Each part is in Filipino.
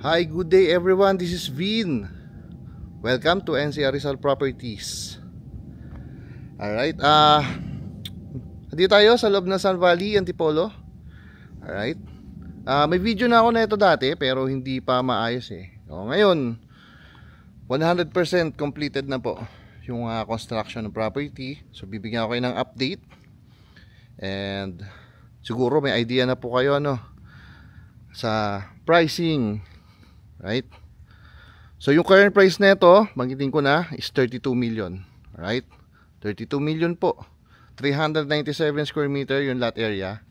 Hi, good day everyone. This is Vin. Welcome to NCR Rizal Properties. Alright, dito tayo sa loob ng Sun Valley, Antipolo. Alright, may video na ako na ito dati pero hindi pa maayos So, ngayon 100% completed na po yung construction ng property. So bibigyan ko kayo ng update. And siguro may idea na po kayo sa pricing. Right? So yung current price nito, banggitin ko na, is 32 million. Right? 32 million po. 397 square meter yung lot area.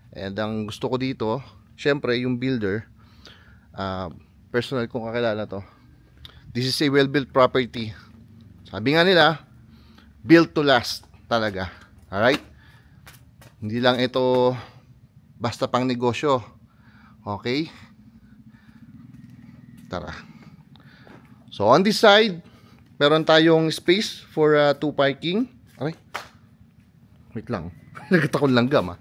And ang gusto ko dito, syempre yung builder, personal kong kakilala to. This is a well-built property. Sabi nga nila, built to last talaga. Alright? Hindi lang ito basta pang negosyo. Okay? Tara. So on this side, meron tayong space for 2 parking. Okay. Wait lang. Nagat akong langgam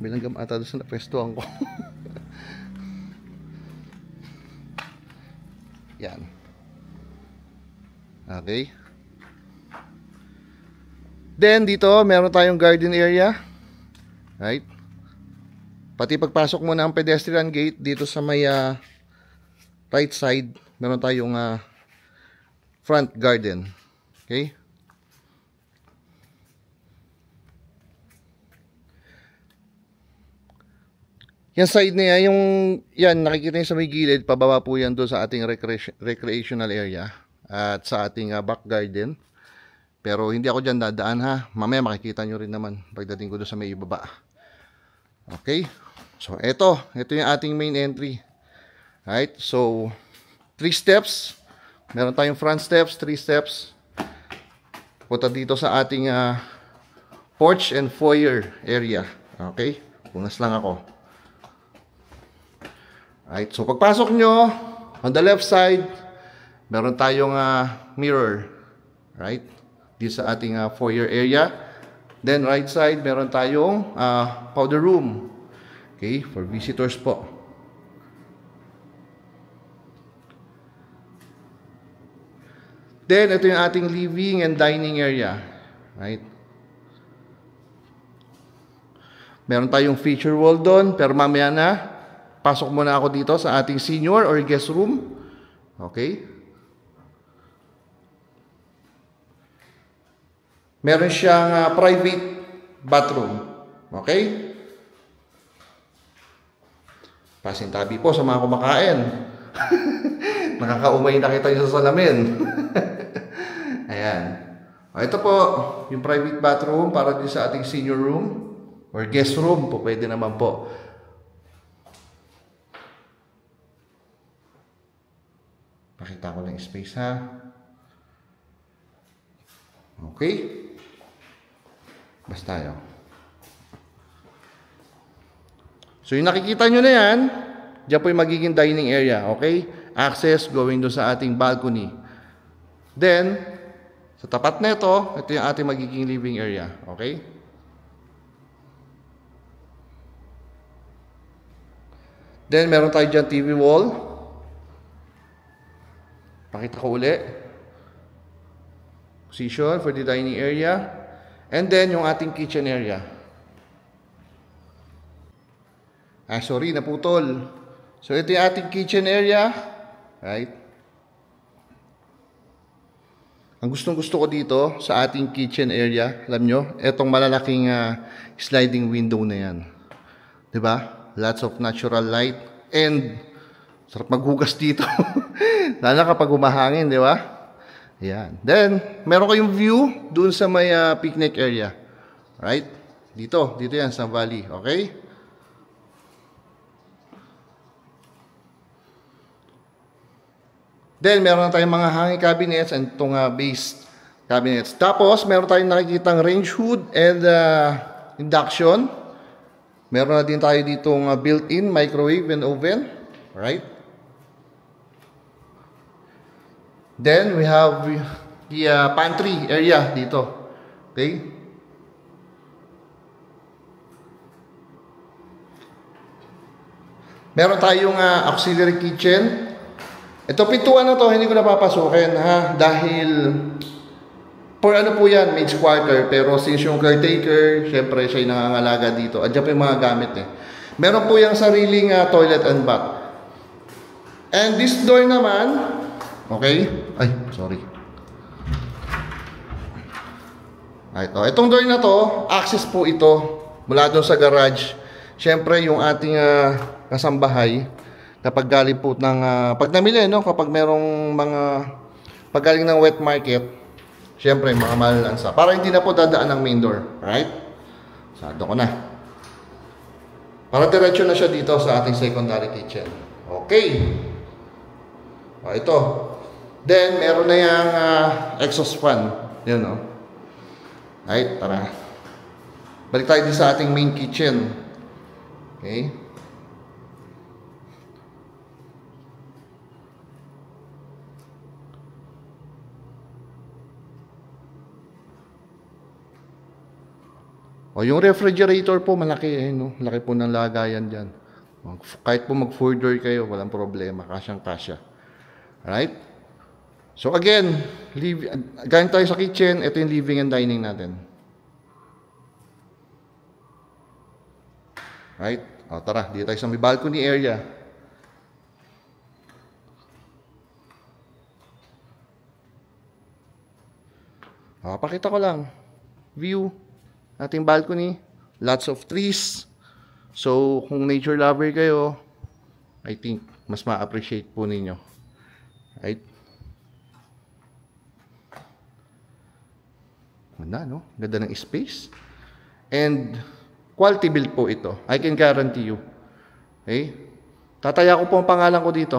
May langgam ata doon sa napwestuhan ko. Yan. Okay. Then dito, meron tayong garden area. Right? Pati pagpasok mo ng pedestrian gate dito sa may right side, meron tayong front garden. Okay? Yan side na yan, nakikita nyo sa may gilid, pababa po yan doon sa ating recreational area at sa ating back garden. Pero hindi ako dyan dadaan mamaya makikita nyo rin naman pagdating ko doon sa may ibaba. Okay? So, ito yung ating main entry. Right? So, 3 steps. Meron tayong front steps, 3 steps. Punta dito sa ating porch and foyer area. Okay? Punas lang ako. Right? So, pagpasok nyo, on the left side, meron tayong mirror. Right? Dito sa ating foyer area. Then, right side, meron tayong powder room. Okay, for visitors po. Then, ito yung ating living and dining area. Right? Meron tayong feature wall doon, pero mamaya na, pasok muna ako dito sa ating senior or guest room. Okay? Meron siyang private bathroom. Okay? Pasintabi po sa mga kumakain. Nakakaumay na kita yung sa salamin. Ayan. Ito po, yung private bathroom para din sa ating senior room or guest room po, pwede naman po. Pakita ko lang yung space Okay. Basta tayo. So yung nakikita nyo na yan, dyan po yung magiging dining area, okay? Access going doon sa ating balcony. Then, sa tapat na ito yung ating magiging living area, okay? Then, meron tayo dyan TV wall. Pakita ko uli. Position for the dining area. And then, yung ating kitchen area. Sorry, naputol. So, ito yung ating kitchen area. Right? Ang gustong-gusto ko dito sa ating kitchen area, alam nyo, etong malalaking sliding window na yan. Diba? Lots of natural light. And, sarap maghugas dito. Lalo kapag humahangin, di ba? Ayan. Then, meron kayong view dun sa may picnic area. Right? Dito yan sa valley. Okay? Then, meron tayong mga hanging cabinets and itong base cabinets. Tapos, meron tayong nakikitang range hood and induction. Meron na din tayo ditong built-in microwave and oven. Alright? Then, we have the pantry area dito. Okay? Meron tayong auxiliary kitchen. Ito pintuan na to, hindi ko napapasukin ha, dahil for ano po yan, maid's quarter. Pero since yung caretaker, syempre siya yung nangangalaga dito. Andiyan po yung mga gamit eh. Meron po yung sariling toilet and bath. And this door naman, okay? Ay, sorry. Itong door na to, access po ito mula doon sa garage. Syempre yung ating kasambahay, kapag galing po ng, pag namili, no? Kapag merong mga, pag galing ng wet market, syempre mga malalansa. Para hindi na po dadaan ng main door. Right? Sado ko na. Para diretso na siya dito sa ating secondary kitchen. Okay. Ito. Then, meron na yung exhaust fan. Yun, no? Right, tara. Balik tayo din sa ating main kitchen. Okay. Yung refrigerator po, malaki eh, no? Laki po ng lagayan dyan. Kahit po mag-4 door kayo, walang problema. Kasyang-kasya. Alright? So again, galing tayo sa kitchen, ito yung living and dining natin. Right? O, tara, dito tayo sa may balcony area. Pakita ko lang. View. Ating balcony. Lots of trees. So, kung nature lover kayo, I think, mas ma-appreciate po ninyo. Right? Ganda, no? Ganda ng space. And quality build po ito. I can guarantee you. Okay? Tataya ko po ang pangalan ko dito.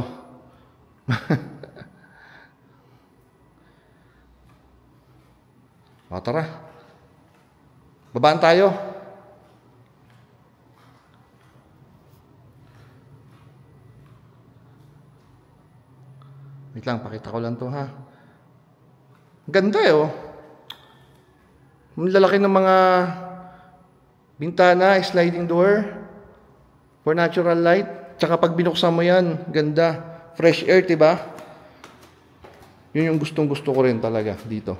Tara. Babaan tayo. Wait lang, pakita ko lang to ha. Ganda eh oh. Ang lalaki ng mga bintana, sliding door for natural light. Tsaka pag binuksan mo yan, ganda. Fresh air, diba? Yun yung gustong-gusto ko rin talaga dito.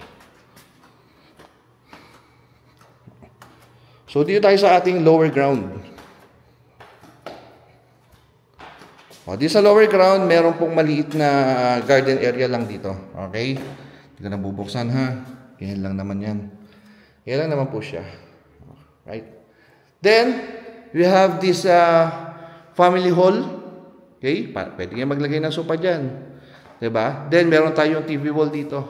So, dito tayo sa ating lower ground. Dito sa lower ground, meron pong maliit na garden area lang dito. Okay? Hindi ko na bubuksan ha. Ganyan lang naman yan. Ganyan lang naman po siya. Right? Then, we have this family hall. Okay? Pwede nga maglagay ng sopa dyan. Diba? Then, meron tayong TV wall dito.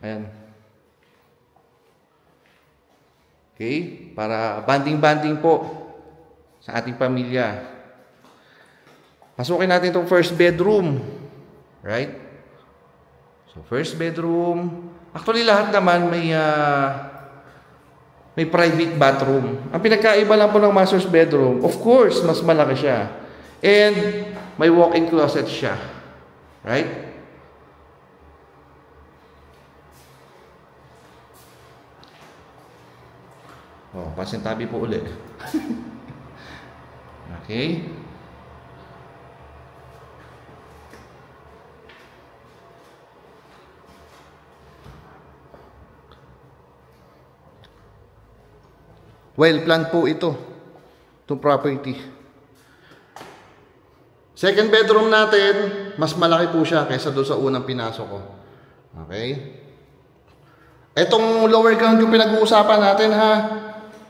Ayan. Okay? Para banding-banding po sa ating pamilya. Pasukin natin itong first bedroom. Right? So, first bedroom. Actually, lahat naman may private bathroom. Ang pinagkaiba lang po ng master's bedroom, of course, mas malaki siya. And may walk-in closet siya. Right? Pasintabi po ulit. Okay? Well planned po ito. Itong property. Second bedroom natin, mas malaki po siya kaysa doon sa unang pinasok ko. Okay? Etong lower ground yung pinag-uusapan natin ha.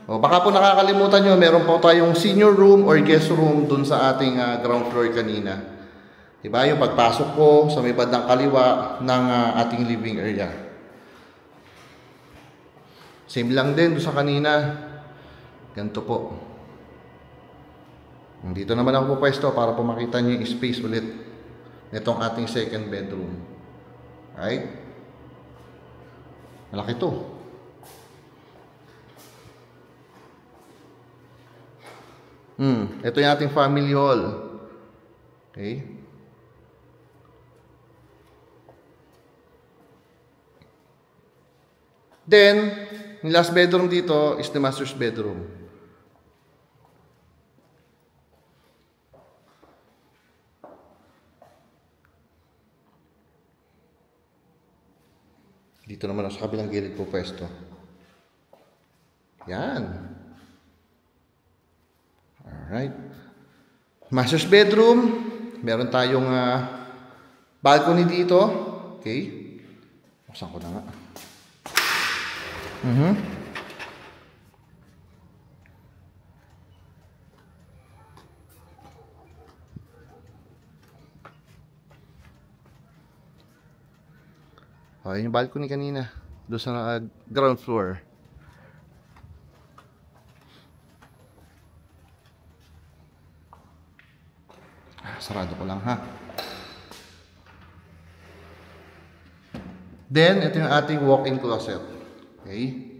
Baka po nakakalimutan nyo, meron po tayong senior room or guest room doon sa ating ground floor kanina. Diba? Yung pagpasok ko sa may bandang kaliwa ng ating living area. Same lang din doon sa kanina. Ganito po. Dito naman ako pupwesto para po makita nyo yung space ulit nitong ating second bedroom. Right? Malaki to. Ito yung ating family hall. Okay? Then, yung last bedroom dito is the master's bedroom. Dito naman sa kabilang gilid po pwesto. Yan. Alright. Master's bedroom. Meron tayong balcony dito. Okay. Buksan ko na nga. Okay, yung balcony kanina. Doon sa ground floor. Sarado ko lang ha. Then, ito yung ating walk-in closet. Okay.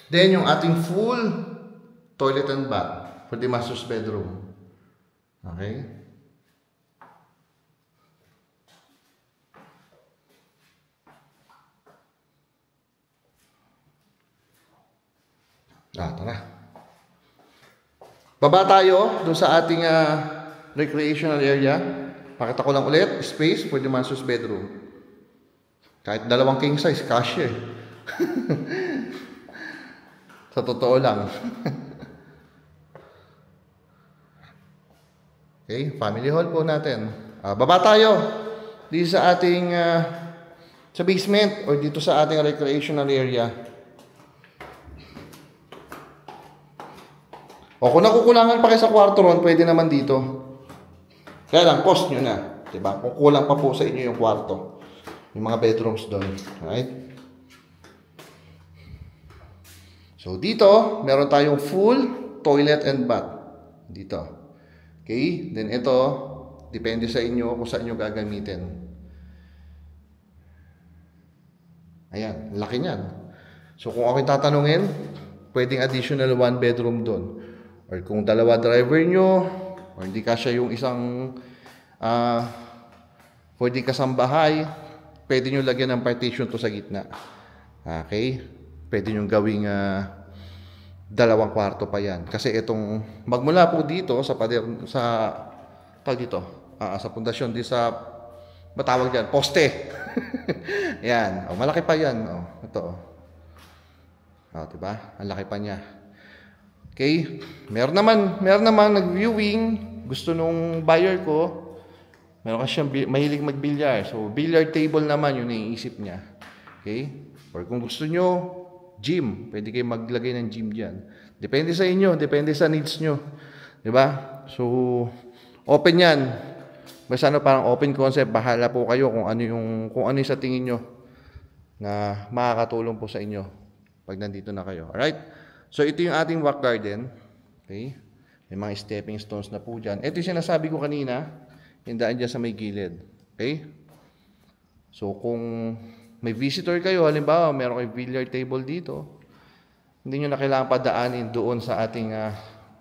Then, yung ating full toilet and bath for the master's bedroom. Okay. Tara. Baba tayo doon sa ating recreational area. Pakita ko lang ulit, space for the master's bedroom. Kahit dalawang king size, kasya eh. Sa totoo lang. Okay, family hall po natin. Baba tayo dito sa ating sa basement or dito sa ating recreational area. O kung nakukulangan pa kayo sa kwarto ron, pwede naman dito. Kaya lang, cost nyo na. Diba? Kung kulang pa po sa inyo yung kwarto. Yung mga bedrooms doon. Right? So, dito, meron tayong full toilet and bath. Dito. Okay? Then, ito, depende sa inyo kung saan nyo gagamitin. Ayan, laki niyan. So, kung ako'y tatanungin, pwedeng additional 1 bedroom doon. Or kung dalawa driver nyo, or hindi kasya yung isang pwede kasambahay, pwede nyo lagyan ng partition to sa gitna. Okay? Pwede nyo gawing dalawang kwarto pa yan. Kasi itong, magmula po dito sa pader, sa pundasyon, di sa, matawag dyan, poste. Yan. O, malaki pa yan. O, ito. O, diba? Ang laki pa niya. Okay, meron naman nag-viewing, gusto nung buyer ko, meron kasi siyang mahilig mag-billiard. So, billiard table naman yung naiisip niya. Okay? Or kung gusto nyo, gym. Pwede kayo maglagay ng gym dyan. Depende sa inyo, depende sa needs nyo. Diba? So, open yan. Basta parang open concept, bahala po kayo kung ano yung sa tingin nyo na makakatulong po sa inyo pag nandito na kayo. Alright? So, ito yung ating rock garden. Okay? May mga stepping stones na po dyan. Ito yung sinasabi ko kanina. Yung daan dyan sa may gilid. Okay? So, kung may visitor kayo, halimbawa, meron kayong billiard table dito, hindi nyo na kailangan padaanin doon sa ating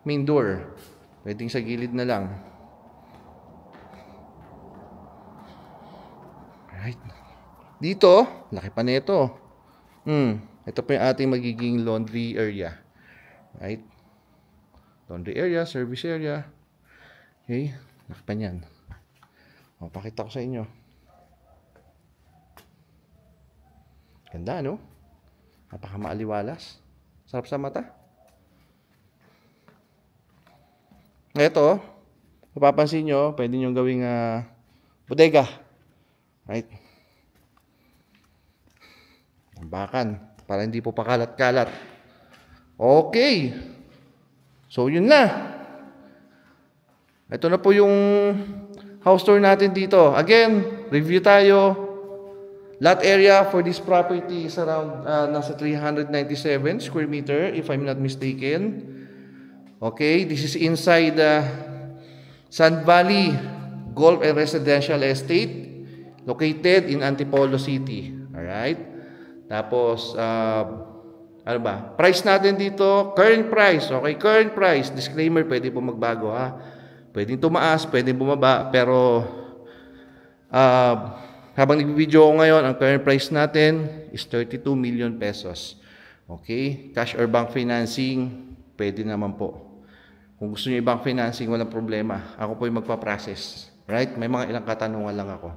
main door. Pwedeng sa gilid na lang. Alright. Dito, laki pa nito. Ito po yung ating magiging laundry area. Right? Laundry area, service area. Okay? Laki pa niyan. O, pakita ko sa inyo. Ganda, no? Napakamaaliwalas. Sarap sa mata. Ito, mapapansin nyo, pwede nyo gawing bodega. Right? Bakan. Para hindi po pakalat-kalat. Okay. So, yun na. Ito na po yung house tour natin dito. Again, review tayo. Lot area for this property is around nasa 397 square meter, if I'm not mistaken. Okay, this is inside Sand Valley Golf and Residential Estate located in Antipolo City. Alright. Tapos, ano ba? Price natin dito, current price. Okay, current price. Disclaimer, pwede po magbago ha. Pwedeng tumaas, pwedeng bumaba. Pero, habang nag-video ako ngayon, ang current price natin is 32 million pesos. Okay? Cash or bank financing, pwede naman po. Kung gusto niyo bank financing, walang problema. Ako po yung magpa-process. Right? May mga ilang katanungan lang ako.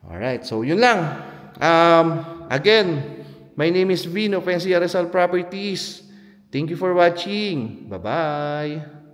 Alright, so yun lang. Again, my name is Vin of NCR Rizal Properties. Thank you for watching. Bye-bye.